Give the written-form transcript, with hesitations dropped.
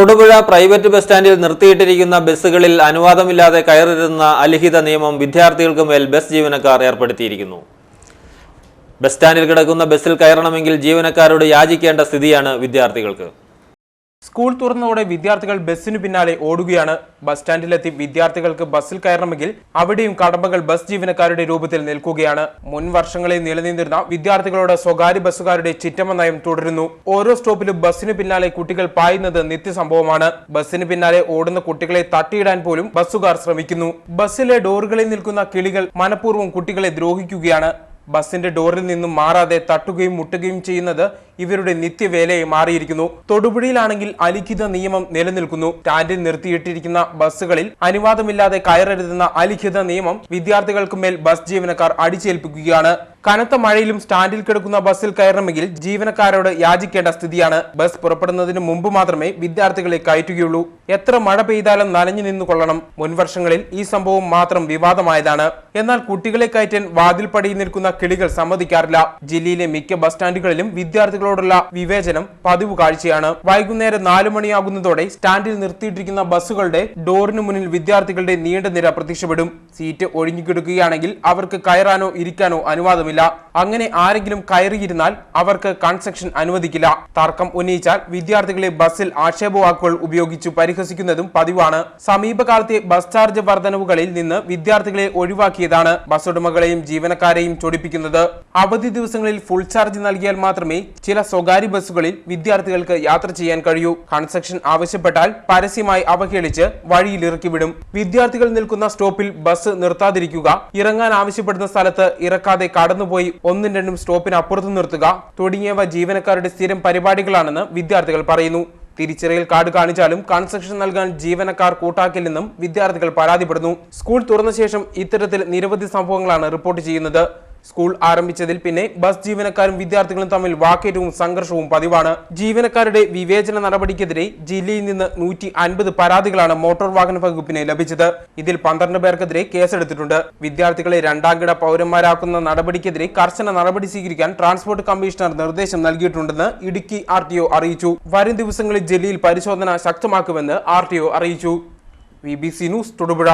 Thodupuzha private bus സ്റ്റാൻഡിൽ നിർത്തിയിട്ടിരിക്കുന്ന ബസ്സുകളിൽ അനുവാദമില്ലാതെ കയറരുതെന്ന അലിഖിത നിയമം വിദ്യാർത്ഥികൾക്ക് മേൽ ബസ് ജീവനക്കാർ ഏർപ്പെടുത്തിയിരിക്കുന്നു. ബസ് സ്റ്റാൻഡിൽ കിടക്കുന്ന ബസ്സിൽ കയറണമെങ്കിൽ ജീവനക്കാരോട് യാചിക്കേണ്ട സ്ഥിതിയാണ് വിദ്യാർത്ഥികൾക്ക്. സ്കൂൾ തുറന്നതോടെ വിദ്യാർത്ഥികൾ ബസ്സിനു പിന്നാലെ ഓടുകയാണ്. ബസ് സ്റ്റാൻഡിലെത്തി വിദ്യാർത്ഥികൾക്ക് ബസ്സിൽ കയറണമെങ്കിൽ അവിടെയും കടമ്പകൾ ബസ് ജീവനക്കാരുടെ രൂപത്തിൽ നിൽക്കുകയാണ്. മുൻ വർഷങ്ങളിൽ നിലനിന്നിരുന്ന വിദ്യാർത്ഥികളോട് സ്വകാര്യ ബസ്സുകാരുടെ ചിറ്റമ്മ നയം തുടരുന്നു. ഓരോ സ്റ്റോപ്പിലും ബസ്സിനു പിന്നാലെ കുട്ടികൾ പായുന്നത് നിത്യസംഭവമാണ്. ബസ്സിന് പിന്നാലെ ഓടുന്ന കുട്ടികളെ തട്ടിയിടാൻ പോലും ബസ്സുകാർ ശ്രമിക്കുന്നു. ബസ്സിലെ ഡോറുകളിൽ നിൽക്കുന്ന കിളികൾ മനഃപൂർവ്വം കുട്ടികളെ ദ്രോഹിക്കുകയാണ്. ബസിന്റെ ഡോറിൽ നിന്നും മാറാതെ തട്ടുകയും മുട്ടുകയും ചെയ്യുന്നത് ഇവരുടെ നിത്യവേലയെ മാറിയിരിക്കുന്നു. തൊടുപുഴയിലാണെങ്കിൽ അലിഖിത നിയമം നിലനിൽക്കുന്നു. സ്റ്റാൻഡിൽ നിർത്തിയിട്ടിരിക്കുന്ന ബസ്സുകളിൽ അനുവാദമില്ലാതെ കയറരുതെന്ന അലിഖിത നിയമം വിദ്യാർത്ഥികൾക്ക് മേൽ ബസ് ജീവനക്കാർ അടിച്ചേൽപ്പിക്കുകയാണ്. കനത്ത മഴയിലും സ്റ്റാൻഡിൽ കിടക്കുന്ന ബസ്സിൽ കയറണമെങ്കിൽ ജീവനക്കാരോട് യാചിക്കേണ്ട സ്ഥിതിയാണ്. ബസ് പുറപ്പെടുന്നതിന് മുമ്പ് മാത്രമേ വിദ്യാർത്ഥികളെ കയറ്റുകയുള്ളൂ. എത്ര മഴ പെയ്താലും നനഞ്ഞു നിന്നു കൊള്ളണം. മുൻവർഷങ്ങളിൽ ഈ സംഭവം മാത്രം വിവാദമായതാണ്. എന്നാൽ കുട്ടികളെ കയറ്റാൻ വാതിൽപ്പടിയിൽ നിൽക്കുന്ന കിളികൾ സമ്മതിക്കാറില്ല. ജില്ലയിലെ മിക്ക ബസ് സ്റ്റാൻഡുകളിലും വിദ്യാർത്ഥികളോടുള്ള വിവേചനം പതിവ് കാഴ്ചയാണ്. വൈകുന്നേരം 4 മണിയാകുന്നതോടെ സ്റ്റാൻഡിൽ നിർത്തിയിട്ടിരിക്കുന്ന ബസ്സുകളുടെ ഡോറിന് മുന്നിൽ വിദ്യാർത്ഥികളുടെ നീണ്ട നിര പ്രത്യക്ഷപ്പെടും. സീറ്റ് ഒഴിഞ്ഞുകിടക്കുകയാണെങ്കിൽ അവർക്ക് കയറാനോ ഇരിക്കാനോ അനുവാദമില്ല. അങ്ങനെ ആരെങ്കിലും കയറിയിരുന്നാൽ അവർക്ക് കൺസെഷൻ അനുവദിക്കില്ല. തർക്കം ഉന്നയിച്ചാൽ വിദ്യാർത്ഥികളെ ബസ്സിൽ ആക്ഷേപവാക്കുകൾ ഉപയോഗിച്ച് പരിഹസിക്കുന്നതും പതിവാണ്. സമീപകാലത്തെ ബസ് ചാർജ് വർധനവുകളിൽ നിന്ന് വിദ്യാർത്ഥികളെ ഒഴിവാക്കിയതാണ് ബസ് ഉടമകളെയും ജീവനക്കാരെയും ചൊടിപ്പിക്കുന്നത്. അവധി ദിവസങ്ങളിൽ ഫുൾ ചാർജ് നൽകിയാൽ മാത്രമേ ചില സ്വകാര്യ ബസ്സുകളിൽ വിദ്യാർത്ഥികൾക്ക് യാത്ര ചെയ്യാൻ കഴിയൂ. കൺസെഷൻ ആവശ്യപ്പെട്ടാൽ പരസ്യമായി അവഹേളിച്ച് വഴിയിൽ ഇറക്കിവിടും. വിദ്യാർത്ഥികൾ നിൽക്കുന്ന സ്റ്റോപ്പിൽ ബസ് നിർത്താതിരിക്കുക, ഇറങ്ങാൻ ആവശ്യപ്പെടുന്ന സ്ഥലത്ത് ഇറക്കാതെ കടന്നുപോയി 1-2 സ്റ്റോപ്പിന് അപ്പുറത്ത് നിർത്തുക തുടങ്ങിയവ ജീവനക്കാരുടെ സ്ഥിരം പരിപാടികളാണെന്ന് വിദ്യാർത്ഥികൾ പറയുന്നു. തിരിച്ചറിയൽ കാർഡ് കാണിച്ചാലും കൺസെഷൻ നൽകാൻ ജീവനക്കാർ കൂട്ടാക്കില്ലെന്നും വിദ്യാർത്ഥികൾ പരാതിപ്പെടുന്നു. സ്കൂൾ തുറന്ന ശേഷം ഇത്തരത്തിൽ നിരവധി സംഭവങ്ങളാണ് റിപ്പോർട്ട് ചെയ്യുന്നത്. സ്കൂൾ ആരംഭിച്ചതിൽ പിന്നെ ബസ് ജീവനക്കാരും വിദ്യാർത്ഥികളും തമ്മിൽ വാക്കേറ്റവും സംഘർഷവും പതിവാണ്. ജീവനക്കാരുടെ വിവേചന നടപടിക്കെതിരെ ജില്ലയിൽ നിന്ന് 150 പരാതികളാണ് മോട്ടോർ വാഹന വകുപ്പിന് ലഭിച്ചത്. ഇതിൽ 12 പേർക്കെതിരെ കേസെടുത്തിട്ടുണ്ട്. വിദ്യാർത്ഥികളെ രണ്ടാംകിട പൗരന്മാരാക്കുന്ന നടപടിക്കെതിരെ കർശന നടപടി സ്വീകരിക്കാൻ ട്രാൻസ്പോർട്ട് കമ്മീഷണർ നിർദ്ദേശം നൽകിയിട്ടുണ്ടെന്ന് ഇടുക്കി RTO അറിയിച്ചു. വരും ദിവസങ്ങളിൽ ജില്ലയിൽ പരിശോധന ശക്തമാക്കുമെന്ന് RTO അറിയിച്ചു. VBC news Thodupuzha.